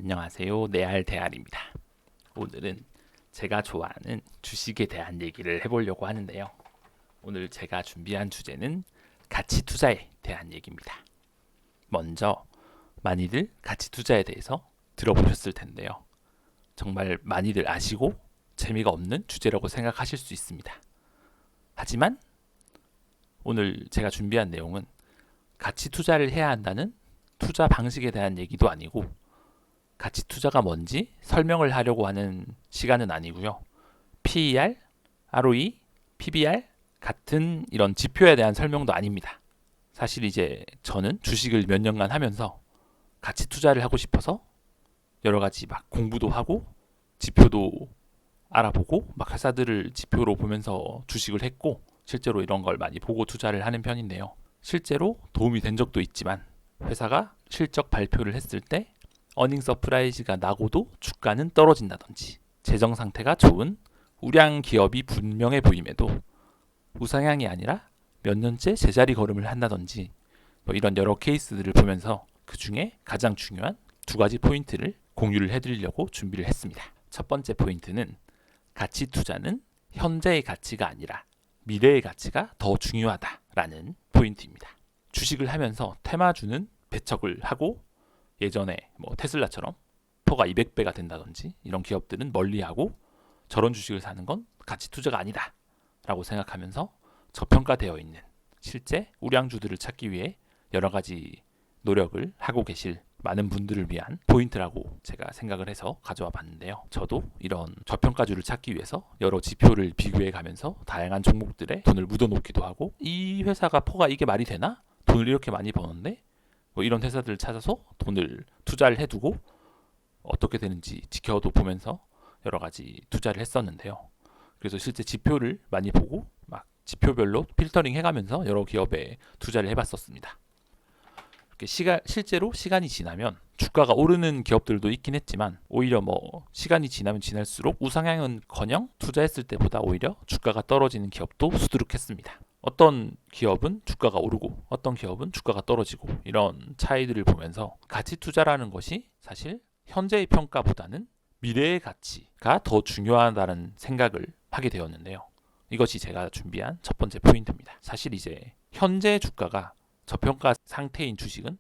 안녕하세요. 네알대알입니다. 오늘은 제가 좋아하는 주식에 대한 얘기를 해보려고 하는데요. 오늘 제가 준비한 주제는 가치 투자에 대한 얘기입니다. 먼저 많이들 가치 투자에 대해서 들어보셨을 텐데요. 정말 많이들 아시고 재미가 없는 주제라고 생각하실 수 있습니다. 하지만 오늘 제가 준비한 내용은 가치 투자를 해야 한다는 투자 방식에 대한 얘기도 아니고 가치 투자가 뭔지 설명을 하려고 하는 시간은 아니고요. PER, ROE, PBR 같은 이런 지표에 대한 설명도 아닙니다. 사실 이제 저는 주식을 몇 년간 하면서 가치 투자를 하고 싶어서 여러 가지 막 공부도 하고 지표도 알아보고 막 회사들을 지표로 보면서 주식을 했고 실제로 이런 걸 많이 보고 투자를 하는 편인데요. 실제로 도움이 된 적도 있지만 회사가 실적 발표를 했을 때 어닝 서프라이즈가 나고도 주가는 떨어진다든지 재정 상태가 좋은 우량 기업이 분명해 보임에도 우상향이 아니라 몇 년째 제자리 걸음을 한다든지 이런 여러 케이스들을 보면서 그 중에 가장 중요한 두 가지 포인트를 공유를 해드리려고 준비를 했습니다. 첫 번째 포인트는 가치 투자는 현재의 가치가 아니라 미래의 가치가 더 중요하다라는 포인트입니다. 주식을 하면서 테마주는 배척을 하고 예전에 테슬라처럼 표가 200배가 된다든지 이런 기업들은 멀리하고 저런 주식을 사는 건 가치 투자가 아니다 라고 생각하면서 저평가되어 있는 실제 우량주들을 찾기 위해 여러 가지 노력을 하고 계실 많은 분들을 위한 포인트라고 제가 생각을 해서 가져와 봤는데요. 저도 이런 저평가주를 찾기 위해서 여러 지표를 비교해 가면서 다양한 종목들에 돈을 묻어놓기도 하고 이 회사가 포가 이게 말이 되나? 돈을 이렇게 많이 버는데 이런 회사들을 찾아서 돈을 투자를 해두고 어떻게 되는지 지켜도 보면서 여러 가지 투자를 했었는데요. 그래서 실제 지표를 많이 보고 막 지표별로 필터링 해가면서 여러 기업에 투자를 해봤었습니다. 실제로 시간이 지나면 주가가 오르는 기업들도 있긴 했지만 오히려 시간이 지나면 지날수록 우상향은커녕 투자했을 때보다 오히려 주가가 떨어지는 기업도 수두룩했습니다. 어떤 기업은 주가가 오르고 어떤 기업은 주가가 떨어지고 이런 차이들을 보면서 가치 투자라는 것이 사실 현재의 평가보다는 미래의 가치가 더 중요하다는 생각을 하게 되었는데요. 이것이 제가 준비한 첫 번째 포인트입니다. 사실 이제 현재 주가가 저평가 상태인 주식은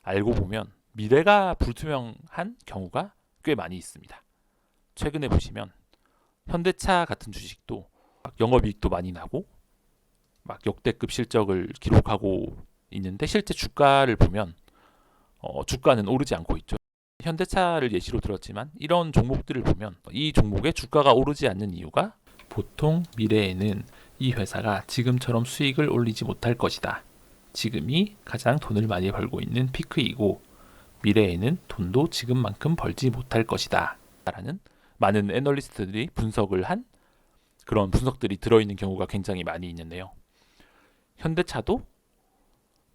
알고 보면 미래가 불투명한 경우가 꽤 많이 있습니다. 최근에 보시면 현대차 같은 주식도 영업이익도 많이 나고 막 역대급 실적을 기록하고 있는데 실제 주가를 보면 주가는 오르지 않고 있죠. 현대차를 예시로 들었지만 이런 종목들을 보면 이 종목의 주가가 오르지 않는 이유가 보통 미래에는 이 회사가 지금처럼 수익을 올리지 못할 것이다. 지금이 가장 돈을 많이 벌고 있는 피크이고 미래에는 돈도 지금만큼 벌지 못할 것이다. 라는 많은 애널리스트들이 분석을 한 그런 분석들이 들어있는 경우가 굉장히 많이 있는데요. 현대차도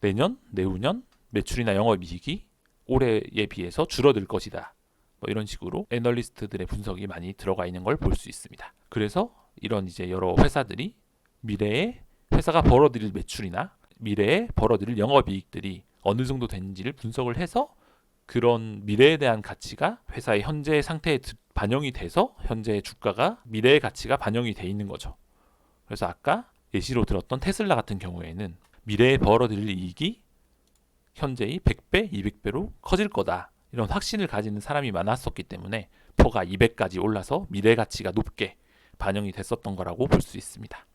내년, 내후년 매출이나 영업이익이 올해에 비해서 줄어들 것이다. 이런 식으로 애널리스트들의 분석이 많이 들어가 있는 걸 볼 수 있습니다. 그래서 이런 이제 여러 회사들이 미래에 회사가 벌어들일 매출이나 미래에 벌어들일 영업이익들이 어느 정도 되는지를 분석을 해서 그런 미래에 대한 가치가 회사의 현재 상태에 반영이 돼서 현재의 주가가 미래의 가치가 반영이 돼 있는 거죠. 그래서 아까 예시로 들었던 테슬라 같은 경우에는 미래에 벌어들일 이익이 현재의 100배, 200배로 커질 거다. 이런 확신을 가지는 사람이 많았었기 때문에 포가 200까지 올라서 미래 가치가 높게 반영이 됐었던 거라고 볼 수 있습니다.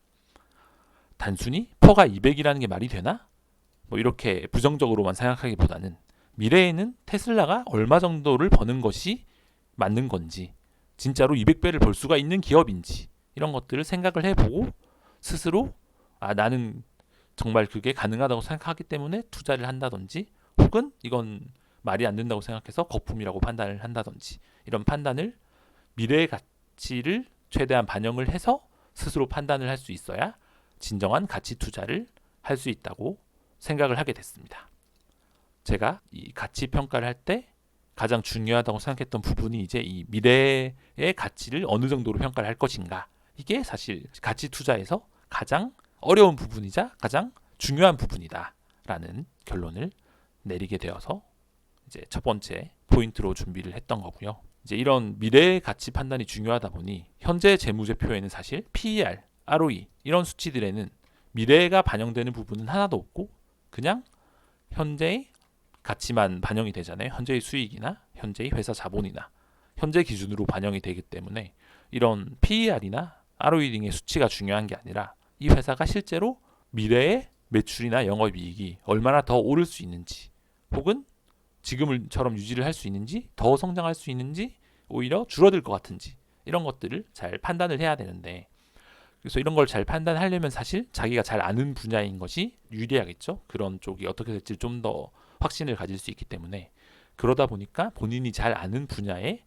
단순히 포가 200이라는 게 말이 되나? 이렇게 부정적으로만 생각하기보다는 미래에는 테슬라가 얼마 정도를 버는 것이 맞는 건지 진짜로 200배를 벌 수가 있는 기업인지 이런 것들을 생각을 해보고 스스로 나는 정말 그게 가능하다고 생각하기 때문에 투자를 한다든지 혹은 이건 말이 안 된다고 생각해서 거품이라고 판단을 한다든지 이런 판단을 미래의 가치를 최대한 반영을 해서 스스로 판단을 할 수 있어야 진정한 가치 투자를 할 수 있다고 생각을 하게 됐습니다. 제가 이 가치 평가를 할 때 가장 중요하다고 생각했던 부분이 이제 이 미래의 가치를 어느 정도로 평가를 할 것인가 이게 사실 가치 투자에서 가장 어려운 부분이자 가장 중요한 부분이다라는 결론을 내리게 되어서 이제 첫 번째 포인트로 준비를 했던 거고요. 이제 이런 미래의 가치 판단이 중요하다 보니 현재 재무제표에는 사실 PER, ROE 이런 수치들에는 미래가 반영되는 부분은 하나도 없고 그냥 현재의 가치만 반영이 되잖아요. 현재의 수익이나 현재의 회사 자본이나 현재 기준으로 반영이 되기 때문에 이런 PER이나 ROE 등의 수치가 중요한 게 아니라 이 회사가 실제로 미래의 매출이나 영업이익이 얼마나 더 오를 수 있는지 혹은 지금처럼 유지를 할 수 있는지 더 성장할 수 있는지 오히려 줄어들 것 같은지 이런 것들을 잘 판단을 해야 되는데 그래서 이런 걸 잘 판단하려면 사실 자기가 잘 아는 분야인 것이 유리하겠죠. 그런 쪽이 어떻게 될지 좀 더 확신을 가질 수 있기 때문에 그러다 보니까 본인이 잘 아는 분야에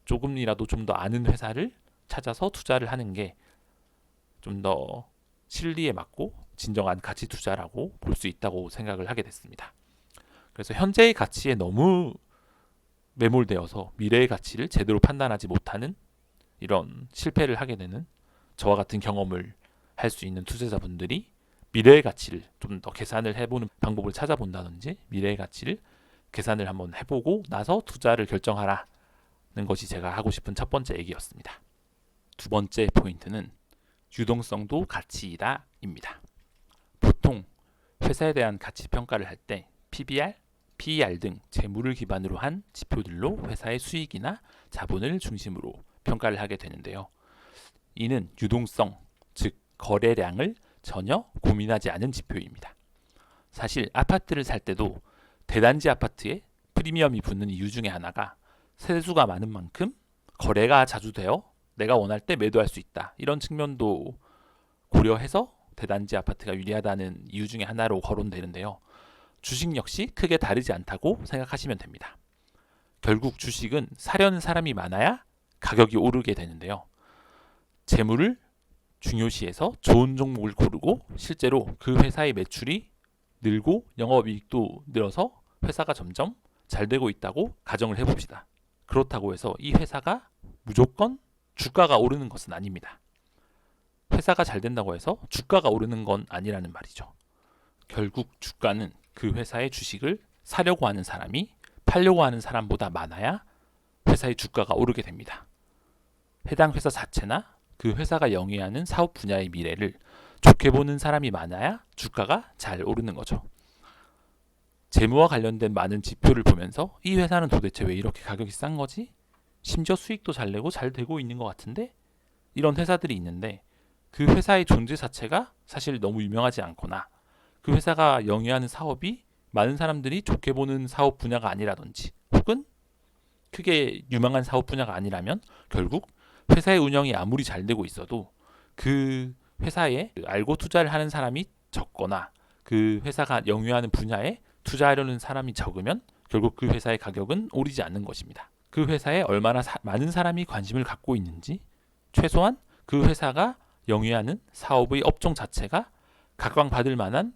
조금이라도 좀 더 아는 회사를 찾아서 투자를 하는 게 좀 더 실리에 맞고 진정한 가치 투자라고 볼 수 있다고 생각을 하게 됐습니다. 그래서 현재의 가치에 너무 매몰되어서 미래의 가치를 제대로 판단하지 못하는 이런 실패를 하게 되는 저와 같은 경험을 할 수 있는 투자자분들이 미래의 가치를 좀 더 계산을 해보는 방법을 찾아본다든지 미래의 가치를 계산을 한번 해보고 나서 투자를 결정하라는 것이 제가 하고 싶은 첫 번째 얘기였습니다. 두 번째 포인트는 유동성도 가치이다 입니다. 보통 회사에 대한 가치 평가를 할 때 PBR, PER 등 재물을 기반으로 한 지표들로 회사의 수익이나 자본을 중심으로 평가를 하게 되는데요. 이는 유동성, 즉 거래량을 전혀 고민하지 않은 지표입니다. 사실 아파트를 살 때도 대단지 아파트에 프리미엄이 붙는 이유 중에 하나가 세수가 많은 만큼 거래가 자주 되어 내가 원할 때 매도할 수 있다. 이런 측면도 고려해서 대단지 아파트가 유리하다는 이유 중에 하나로 거론되는데요. 주식 역시 크게 다르지 않다고 생각하시면 됩니다. 결국 주식은 사려는 사람이 많아야 가격이 오르게 되는데요. 재물을 중요시해서 좋은 종목을 고르고 실제로 그 회사의 매출이 늘고 영업이익도 늘어서 회사가 점점 잘 되고 있다고 가정을 해봅시다. 그렇다고 해서 이 회사가 무조건 주가가 오르는 것은 아닙니다. 회사가 잘 된다고 해서 주가가 오르는 건 아니라는 말이죠. 결국 주가는 그 회사의 주식을 사려고 하는 사람이 팔려고 하는 사람보다 많아야 회사의 주가가 오르게 됩니다. 해당 회사 자체나 그 회사가 영위하는 사업 분야의 미래를 좋게 보는 사람이 많아야 주가가 잘 오르는 거죠. 재무와 관련된 많은 지표를 보면서 이 회사는 도대체 왜 이렇게 가격이 싼 거지? 심지어 수익도 잘 내고 잘 되고 있는 것 같은데? 이런 회사들이 있는데 그 회사의 존재 자체가 사실 너무 유명하지 않거나 그 회사가 영위하는 사업이 많은 사람들이 좋게 보는 사업 분야가 아니라든지 혹은 크게 유망한 사업 분야가 아니라면 결국 회사의 운영이 아무리 잘 되고 있어도 그 회사에 알고 투자를 하는 사람이 적거나 그 회사가 영위하는 분야에 투자하려는 사람이 적으면 결국 그 회사의 가격은 오르지 않는 것입니다. 그 회사에 얼마나 많은 사람이 관심을 갖고 있는지 최소한 그 회사가 영위하는 사업의 업종 자체가 각광받을 만한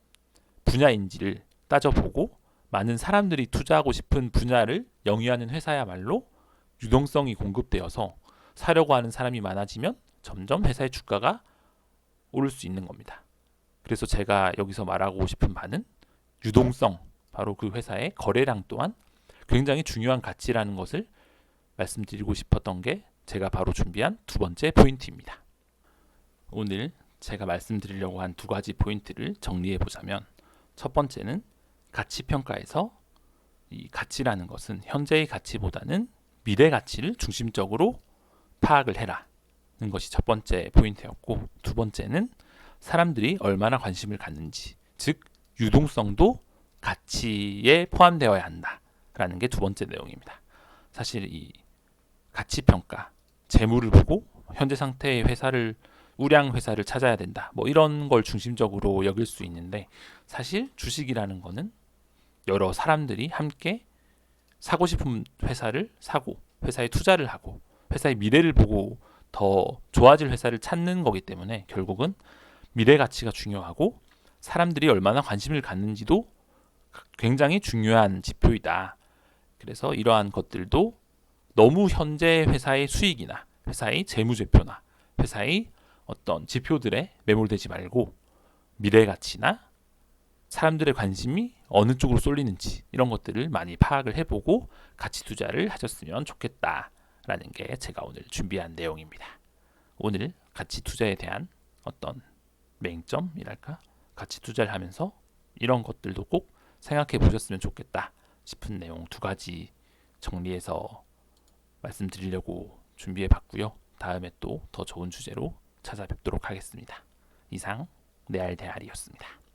분야인지를 따져보고 많은 사람들이 투자하고 싶은 분야를 영위하는 회사야말로 유동성이 공급되어서 사려고 하는 사람이 많아지면 점점 회사의 주가가 오를 수 있는 겁니다. 그래서 제가 여기서 말하고 싶은 바는 유동성, 바로 그 회사의 거래량 또한 굉장히 중요한 가치라는 것을 말씀드리고 싶었던 게 제가 바로 준비한 두 번째 포인트입니다. 오늘 제가 말씀드리려고 한 두 가지 포인트를 정리해 보자면 첫 번째는 가치 평가에서 이 가치라는 것은 현재의 가치보다는 미래 가치를 중심적으로 파악을 해라는 것이 첫 번째 포인트였고 두 번째는 사람들이 얼마나 관심을 갖는지 즉 유동성도 가치에 포함되어야 한다라는 게 두 번째 내용입니다. 사실 이 가치 평가, 재물을 보고 현재 상태의 회사를 우량 회사를 찾아야 된다. 뭐 이런 걸 중심적으로 여길 수 있는데 사실 주식이라는 거는 여러 사람들이 함께 사고 싶은 회사를 사고 회사에 투자를 하고 회사의 미래를 보고 더 좋아질 회사를 찾는 거기 때문에 결국은 미래 가치가 중요하고 사람들이 얼마나 관심을 갖는지도 굉장히 중요한 지표이다. 그래서 이러한 것들도 너무 현재 회사의 수익이나 회사의 재무제표나 회사의 어떤 지표들에 매몰되지 말고 미래 가치나 사람들의 관심이 어느 쪽으로 쏠리는지 이런 것들을 많이 파악을 해보고 가치 투자를 하셨으면 좋겠다라는 게 제가 오늘 준비한 내용입니다. 오늘 가치 투자에 대한 어떤 맹점이랄까? 가치 투자를 하면서 이런 것들도 꼭 생각해 보셨으면 좋겠다 싶은 내용 2가지 정리해서 말씀드리려고 준비해 봤고요. 다음에 또 더 좋은 주제로 찾아뵙도록 하겠습니다. 이상 레알대알이었습니다.